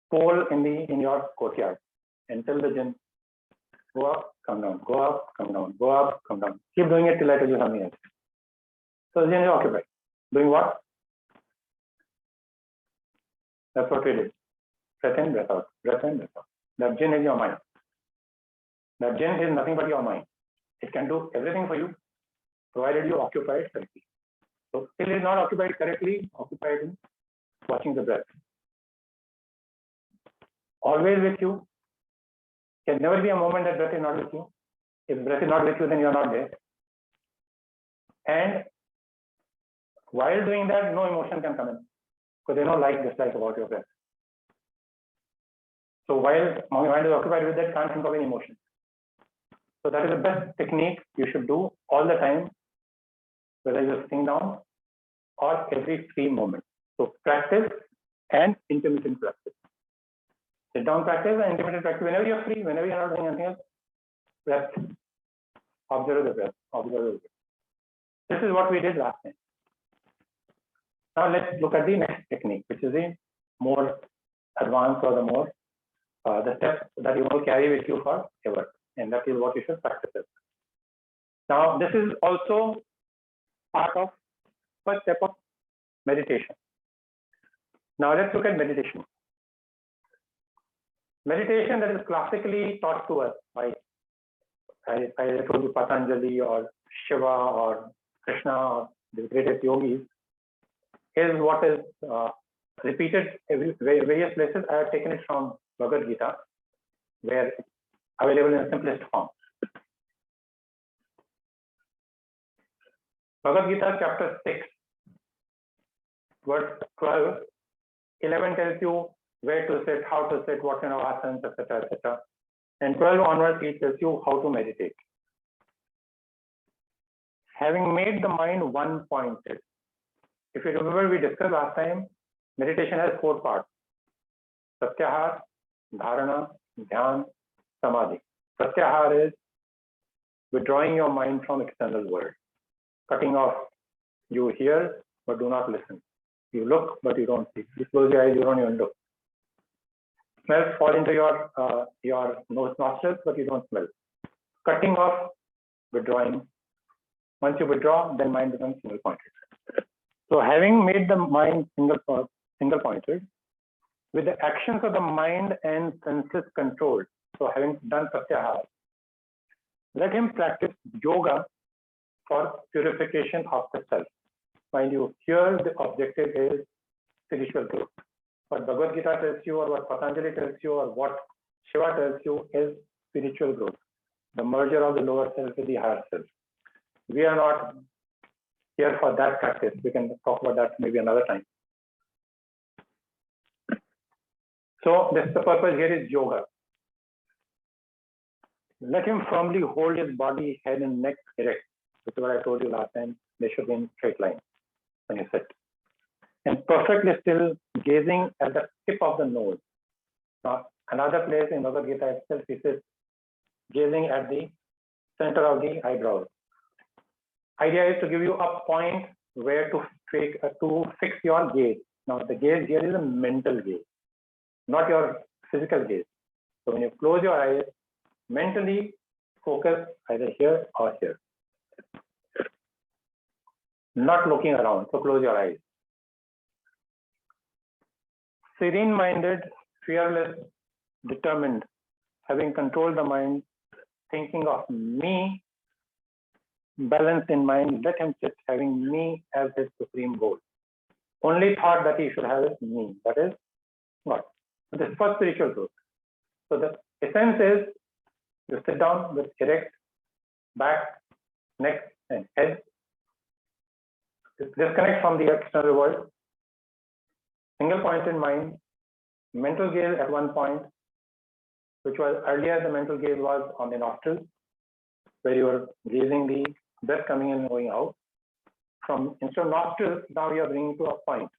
pole in your courtyard. until the gym. Go up, come down, go up, come down, go up, come down. Keep doing it till I tell you something else. So the gym is occupied. Doing what? That's what we did. Breath in, breath out, breath in, breath out. That gym is your mind. That gym is nothing but your mind. It can do everything for you, provided you occupy it correctly. So till it is not occupied correctly, occupied in watching the breath. Always with you. Can never be a moment that breath is not with you. If breath is not with you, then you are not there. And while doing that, no emotion can come in. Because there's no like, dislike about your breath. So while my mind is occupied with that, can't think of any emotion. So that is the best technique you should do all the time, whether you're sitting down or every free moment. So practice and intermittent practice. Sit down practice and intermittent practice. Whenever you're free, whenever you're not doing anything else, breath. Observe the breath. Observe the breath. This is what we did last time. Now let's look at the next technique, which is the more advanced or the more the step that you will carry with you forever, and that is what you should practice. Now this is also part of first step of meditation. Now let's look at meditation. Meditation that is classically taught to us by, I told you, Patanjali or Shiva or Krishna or the greatest yogis, is what is repeated various places. I have taken it from Bhagavad Gita, where it's available in simplest form. Bhagavad Gita chapter 6, verse 12, 11 tells you where to sit, how to sit, what kind of asanas, etc., etc. And 12 onwards, it tells you how to meditate. Having made the mind one-pointed. If you remember, we discussed last time, meditation has 4 parts. Pratyahar, Dharana, Dhyan, Samadhi. Pratyahar is withdrawing your mind from external world. Cutting off, you hear, but do not listen. You look, but you don't see. You close your eyes, you don't even look. Smells fall into your nose nostrils, but you don't smell. Cutting off, withdrawing. Once you withdraw, then mind becomes single pointed. So having made the mind single pointed, with the actions of the mind and senses controlled, so having done Pratyahara, let him practice yoga for purification of the self. Mind you, here the objective is spiritual growth. What Bhagavad Gita tells you, or what Patanjali tells you, or what Shiva tells you is spiritual growth, the merger of the lower self with the higher self. We are not here for that practice. We can talk about that maybe another time. So this the purpose here is yoga. Let him firmly hold his body, head and neck erect. This is what I told you last time. They should be in straight line when you sit. And perfectly still, gazing at the tip of the nose. Now, another place in Bhagavad Gita itself, he says, gazing at the center of the eyebrows. Idea is to give you a point where to fix your gaze. Now, the gaze here is a mental gaze, not your physical gaze. So when you close your eyes, mentally focus either here or here. Not looking around, so close your eyes. Serene-minded, fearless, determined, having controlled the mind, thinking of me, balanced in mind, let him sit, having me as his supreme goal. Only thought that he should have is me, that is God. This is for spiritual growth. So the essence is you sit down with erect back, neck, and head. Disconnect from the external world. Single point in mind, mental gaze at one point, which was earlier the mental gaze was on the nostrils, where you were gazing the breath coming in and going out. From instead of nostrils, now you are bringing to a point.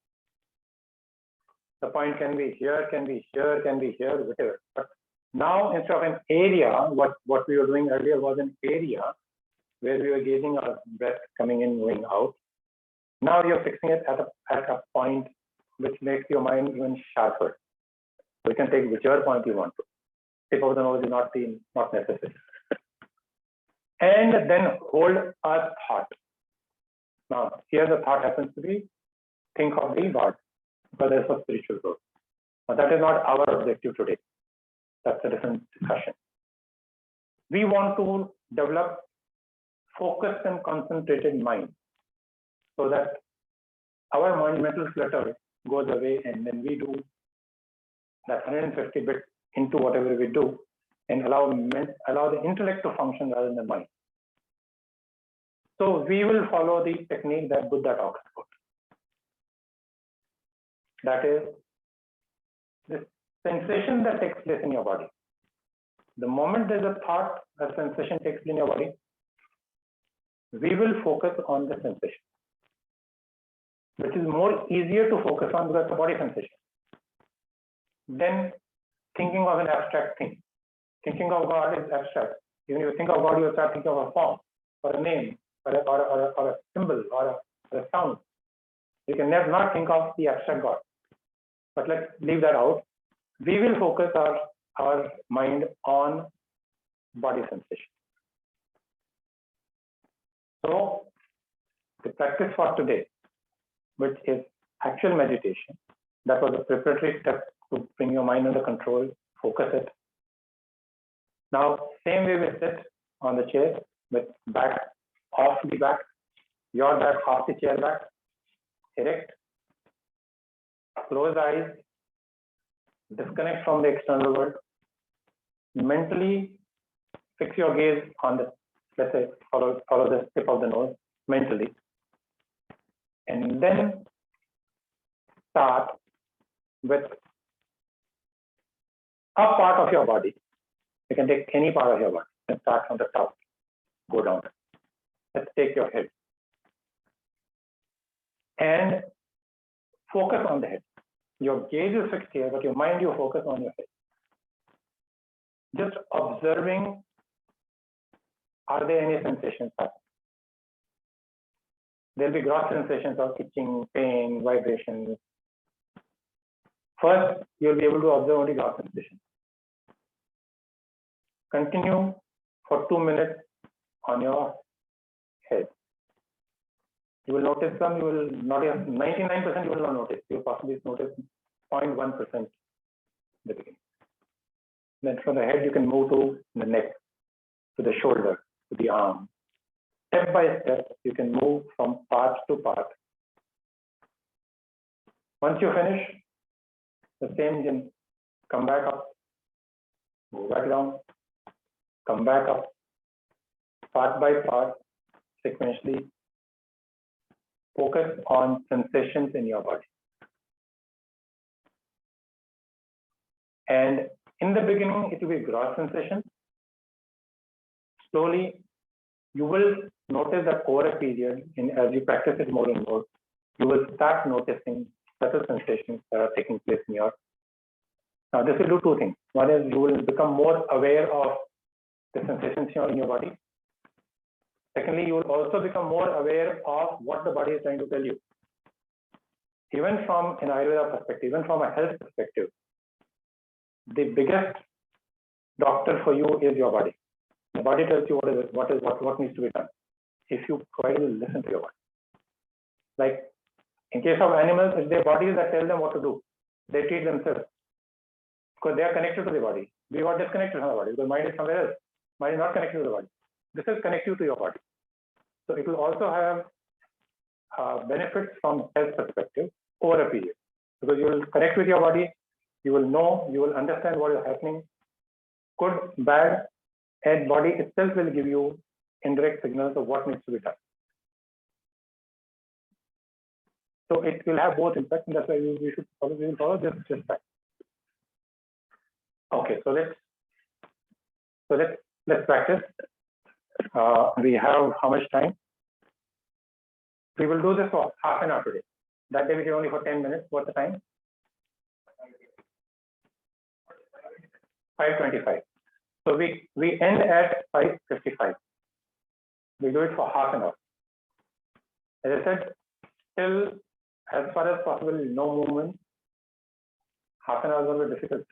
The point can be here, can be here, can be here, whatever. But now instead of an area, what we were doing earlier was an area where we were gazing our breath coming in, going out. Now you're fixing it at a point which makes your mind even sharper. So you can take whichever point you want to. tip of the nose is not necessary. And then hold a thought. Now, here the thought happens to be, think of the God, because there's a spiritual growth. Now, that is not our objective today. That's a different discussion. We want to develop focused and concentrated mind so that our mind mental clutter goes away, and then we do that 150 bits into whatever we do and allow the intellect to function rather than the mind. So we will follow the technique that Buddha talks about. That is the sensation that takes place in your body. The moment there's a thought, a sensation takes place in your body, we will focus on the sensation, which is more easier to focus on because it's a body sensation. Then thinking of an abstract thing. Thinking of God is abstract. Even if you think of God, you start thinking of a form or a name or a symbol or a sound. You can never not think of the abstract God. But let's leave that out. We will focus our mind on body sensation. So the practice for today, which is actual meditation, that was a preparatory step to bring your mind under control, focus it. Now, same way we sit on the chair with back off the back, your back off the chair back, erect, close eyes, disconnect from the external world, mentally fix your gaze on the, let's say, follow the tip of the nose mentally, and then start with a part of your body. You can take any part of your body and start from the top, go down. Let's take your head and focus on the head. Your gaze is fixed here, but your mind, you focus on your head. Just observing, are there any sensations happening? There'll be gross sensations of itching, pain, vibrations. First, you'll be able to observe only gross sensations. Continue for 2 minutes on your head. You will notice some, you will notice 99% you will not notice. You will possibly notice 0.1% in the beginning. Then from the head, you can move to the neck, to the shoulder, to the arm. Step by step, you can move from part to part. Once you finish, the same, then come back up, go back down, come back up, part by part, sequentially. Focus on sensations in your body. And in the beginning, it will be gross sensation. Slowly, you will notice that over a period, as you practice it more and more, you will start noticing subtle sensations that are taking place in your. Now, this will do two things. One is you will become more aware of the sensations in your body. Secondly, you will also become more aware of what the body is trying to tell you. Even from an Ayurveda perspective, even from a health perspective, the biggest doctor for you is your body. The body tells you what needs to be done. If you quietly listen to your body. Like in case of animals, it's their bodies that tell them what to do. They treat themselves because they are connected to the body. We got disconnected from the body because mind is somewhere else. Mind is not connected to the body. This is connected to your body. So it will also have benefits from health perspective over a period because you will connect with your body, you will know, you will understand what is happening, good, bad, and body itself will give you indirect signals of what needs to be done. So it will have both impact, and that's why we will follow this fact. Okay, so let's practice. We have how much time? We will do this for half an hour today. That day we did only for 10 minutes. What's the time? 5:25. So we end at 5:55. We do it for half an hour. As I said, till as far as possible, no movement. Half an hour is a little difficult.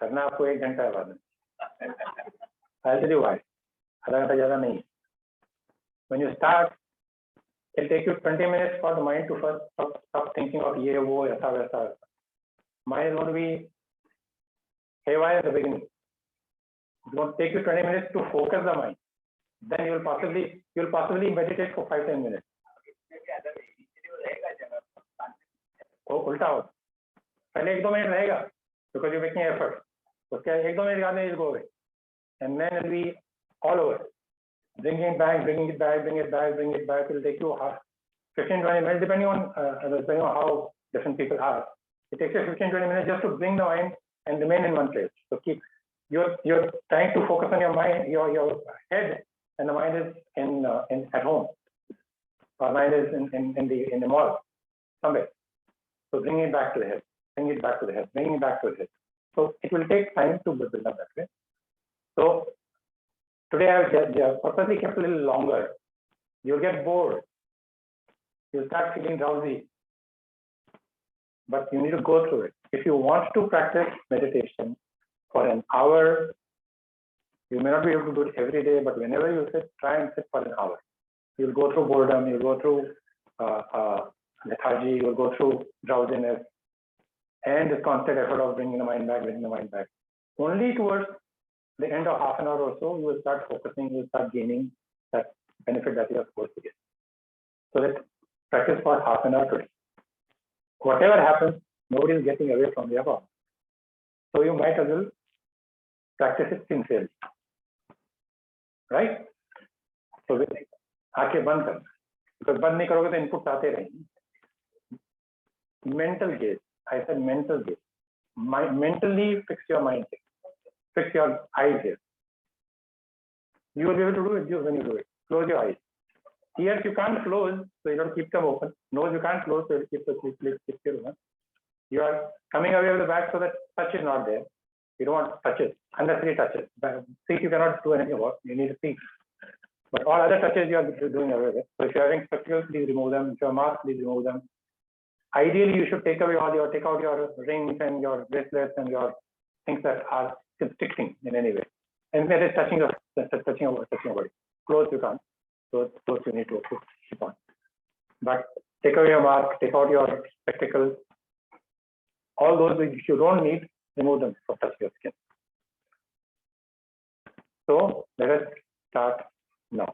करना आपको 1 घंटा है बाद में। I'll tell you why. आधा घंटा ज़्यादा नहीं है। When you start, it'll take you 20 minutes for the mind to first stop thinking of ये वो ऐसा वैसा। Mind is going to be haywire at the beginning. It's going to take you 20 minutes to focus the mind. Then you'll possibly meditate for 5-10 minutes. वो उल्टा हो, पहले 1-2 minute रहेगा because you're making effort. उसके 1-2 मिनट बाद में it'll go away, and then it'll be all over. Bringing it back. It'll take you 15-20 minutes, depending on how different people are. It takes you 15-20 minutes just to bring the mind and remain in one place. So you're trying to focus on your mind, your head, and the mind is at home. Our mind is in the mall somewhere. So bring it back to the head. Bring it back to the head. So it will take time to build up that way. So today I have purposely kept a little longer. You'll get bored. You'll start feeling drowsy. But you need to go through it. If you want to practice meditation for an hour, you may not be able to do it every day, but whenever you sit, try and sit for an hour. You'll go through boredom, you'll go through lethargy, you'll go through drowsiness, and this constant effort of bringing the mind back. Only towards the end of half an hour or so, you will start focusing, you will start gaining that benefit that you are supposed to get. So let's practice for half an hour today. Whatever happens, nobody is getting away from the above. So you might as well practice it sincerely. Right? So आंखें बंद करना, because बंद नहीं करोगे तो input आते रहेंगे. Mental gaze. I said mental gaze. Mentally fix your mind here. Fix your eyes here. You will be able to do it just when you do it. Close your eyes. Ears you can't close, so you don't keep them open. Nose you can't close, so you keep your open. You are coming away with the back so that touch is not there. You don't want touches, unnecessary touches. Seek you cannot do anything about. You need to seek. But all other touches you are doing away with. So if you are having spectacles, please remove them. If you are masked, please remove them. Ideally, you should take out your rings and your bracelets and your things that are constricting in any way. And that is touching your body. Clothes you can't. So those you need to keep on. But take away your mask, take out your spectacles. All those which you don't need, remove them from touching your skin. So let us start now.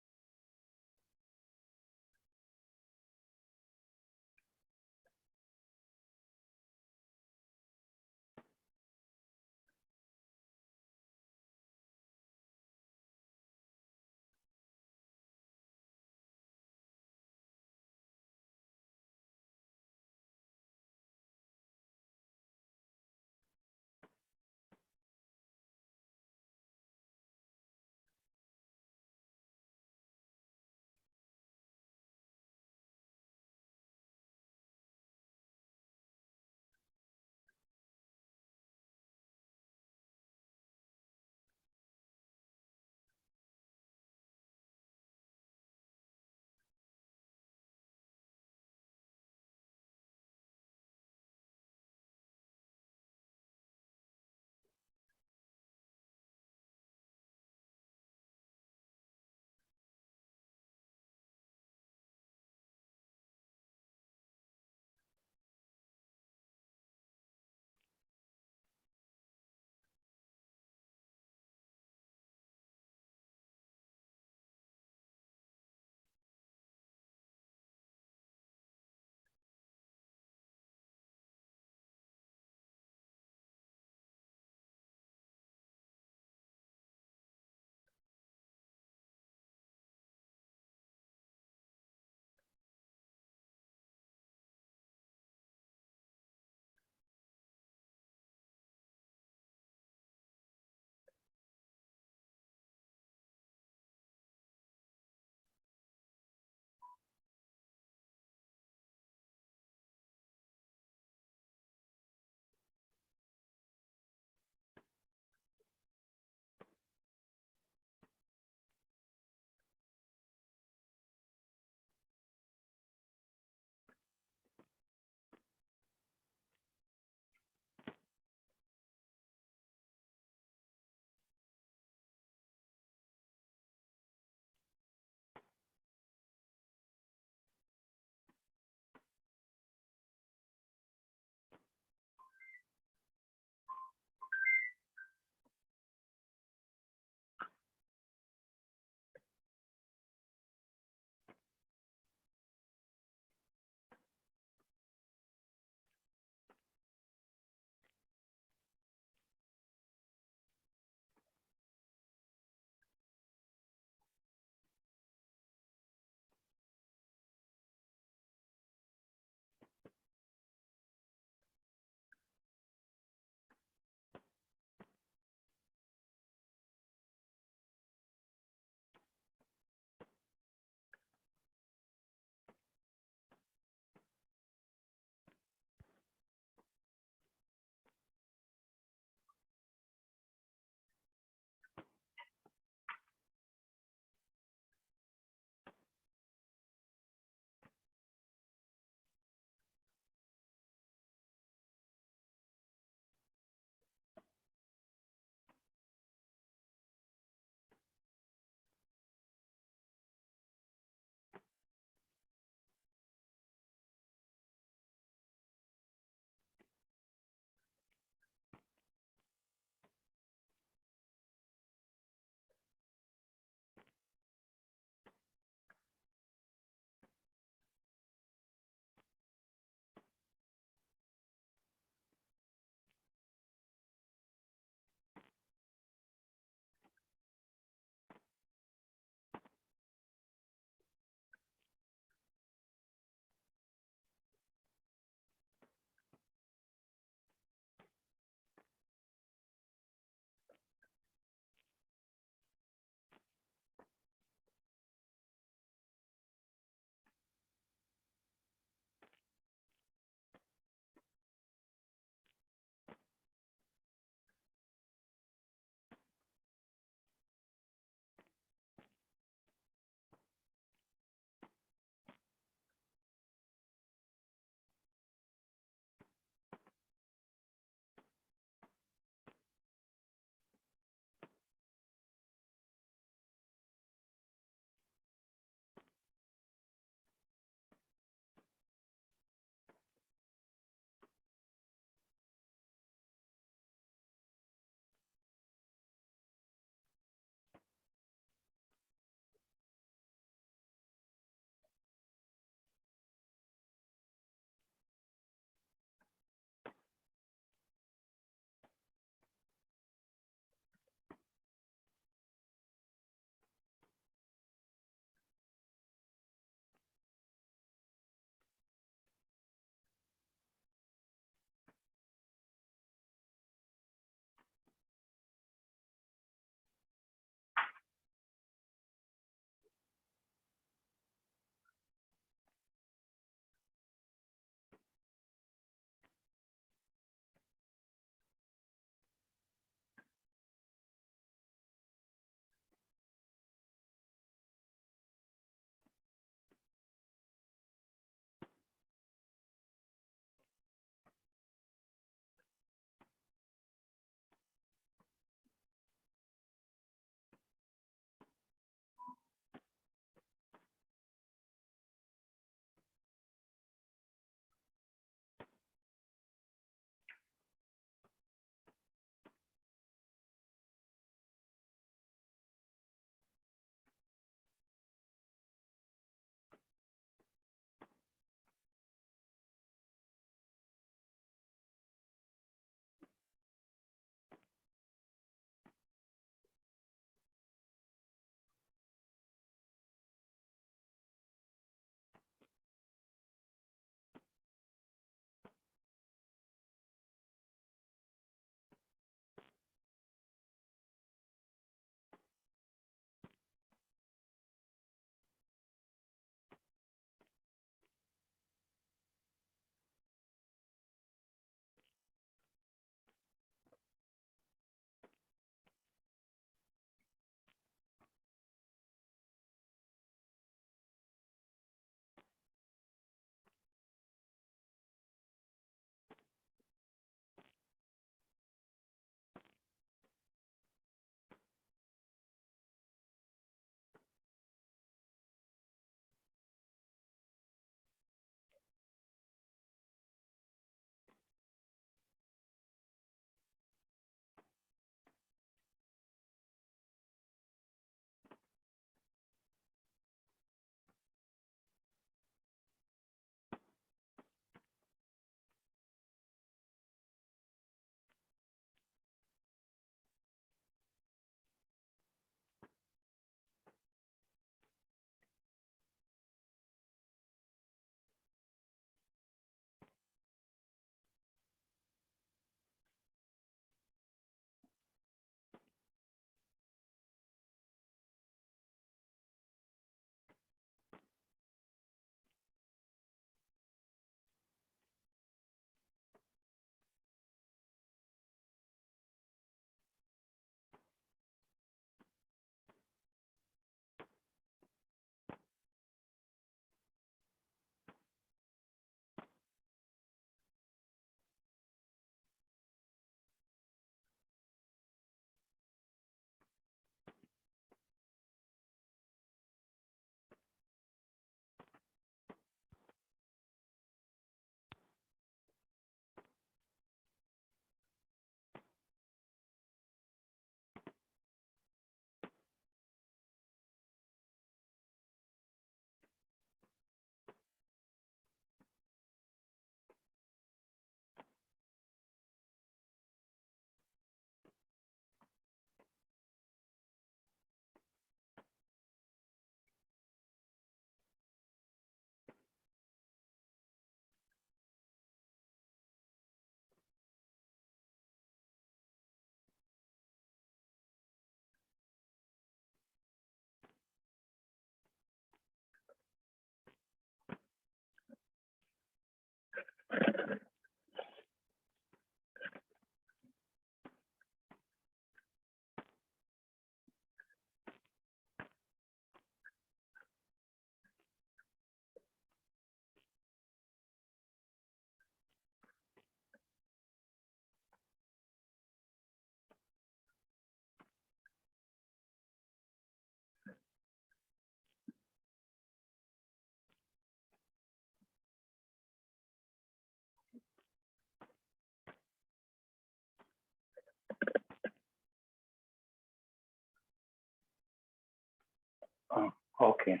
Okay.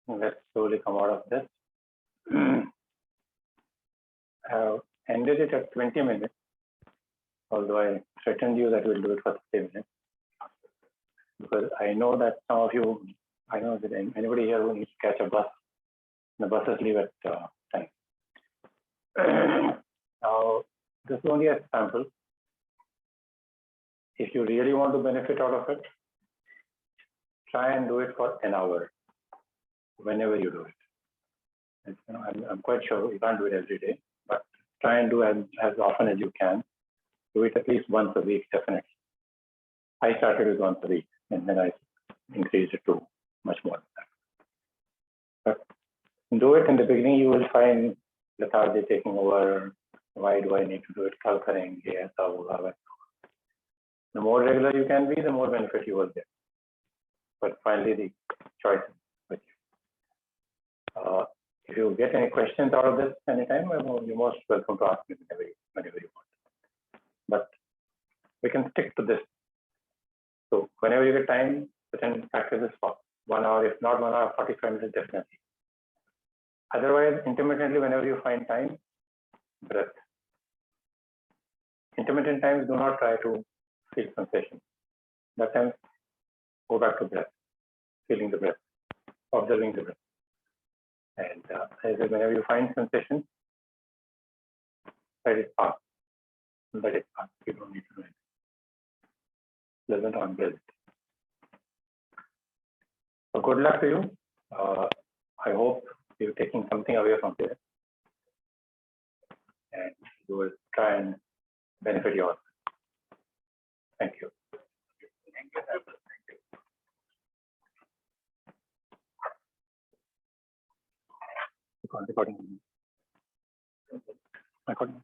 Let's slowly come out of this. I have ended it at 20 minutes, although I threatened you that we'll do it for 30 minutes. Because I know that some of you, I know that anybody here who needs to catch a bus, the buses leave at time. Now, this is only a sample. If you really want to benefit out of it, try and do it for an hour, whenever you do it. And, you know, I'm quite sure you can't do it every day, but try and do as often as you can. Do it at least once a week, definitely. I started with once a week, and then I increased it to much more than that. But do it in the beginning, you will find lethargy taking over. Why do I need to do it? The more regular you can be, the more benefit you will get. But finally, the choice is with you. If you get any questions out of this anytime, you're most welcome to ask me whenever you want. But we can stick to this. So whenever you get time, pretend practice this for 1 hour, if not 1 hour, 45 minutes definitely. Otherwise, intermittently, whenever you find time, breath. Intermittent times, do not try to feel sensation. That time, go back to breath, feeling the breath, observing the breath. And whenever you find sensation, let it pass. Let it pass. You don't need to do it. Pleasant or unpleasant. So good luck to you. I hope you're taking something away from here, and you will try and benefit yourself. Thank you. Thank you, sir. Thank you. Recording.